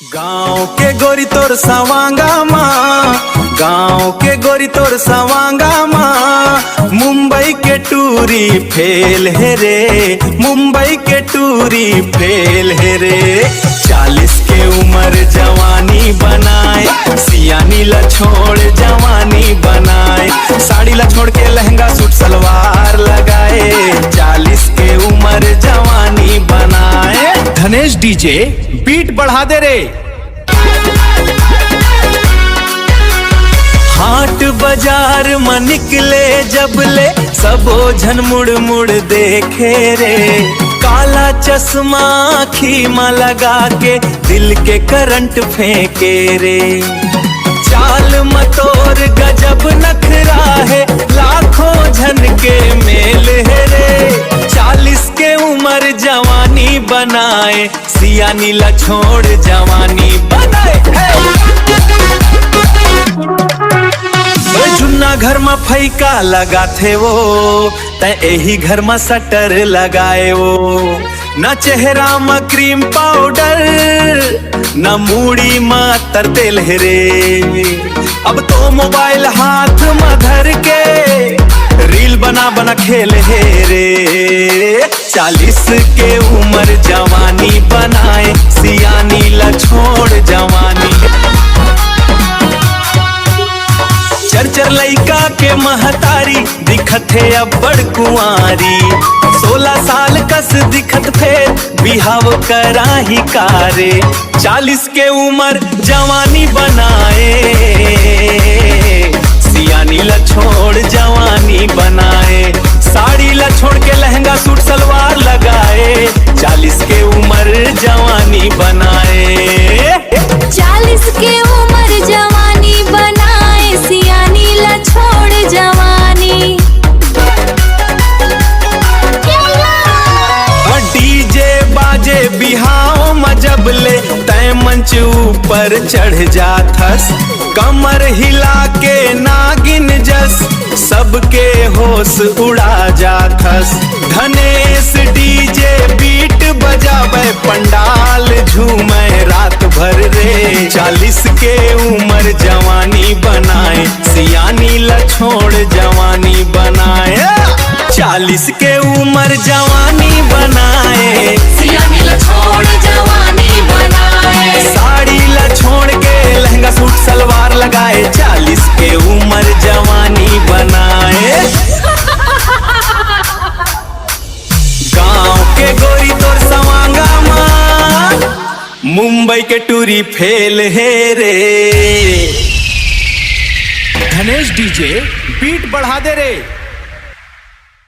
गाँव के गोरी तोर सवांगा माँ, गाँव के गोरी तोर सवांगा माँ, मुंबई के टूरी फेल है रे, मुंबई के टूरी फेल है रे। 40 के उम्र जवानी बनाए, सियानी ला छोड़ जवानी बनाए, साड़ी ला छोड़ के लहंगा सूट सलवार लगाए, 40 के उम्र जवानी बनाए। धनेश डीजे बीट बढ़ा दे रे। हाट बाजार में निकले जबले सबो झन मुड़ मुड़ देखे रे, काला चश्मा आँखी में लगा के दिल के करंट फेंके रे। चाल मतोर गजब नखरा है, लाखों झन के मेल है रे। 40 के उम्र जवानी बनाए, सियानी ला छोड़ जवानी बनाए। जुन्ना घर में फैका लगा थे वो, तै यही घर में सटर लगाए वो। न चेहरा में क्रीम पाउडर, न मूड़ी में तर तेल है रे। अब तो मोबाइल हाथ में धर के रील बना बना खेल है रे। 40 के उम्र जवानी बनाए, सियानी ला छोड़ जवानी। चर लइका के महतारी दिखत है अब बड़ कुंवारी, 16 साल कस दिखत फेर बिहाव कराही कारे। 40 के उम्र जवानी बनाए, सियानी ला छोड़ जवानी बनाए, साड़ी ला छोड़ के लहंगा सूट सलवार लगाए, 40 के उम्र जवानी बनाए। 40 के उम्र जवानी बनाए, सियानी ला छोड़ जवानी। डीजे बाजे बिहाव मजबले तय मंच ऊपर चढ़ जाथस, कमर हिला के नागिन जस सबके होश उड़ा जाथस। धनेश डीजे बीट बजावे, पंडाल झूमे रात भर रे। 40 के उम्र जवानी बनाए, सियानी ला छोड़ जवानी बनाए। 40 के उम्र जवानी बनाए, सियानी ला छोड़ जवानी बनाए, साड़ी ला छोड़ के लहंगा सूट सलवार लगाए, 40 के उम्र जवानी बनाए। गाँव के गोरी तोर सवांगा माँ, मुंबई के टूरी फेल है रे। धनेश डीजे बीट बढ़ा दे रे।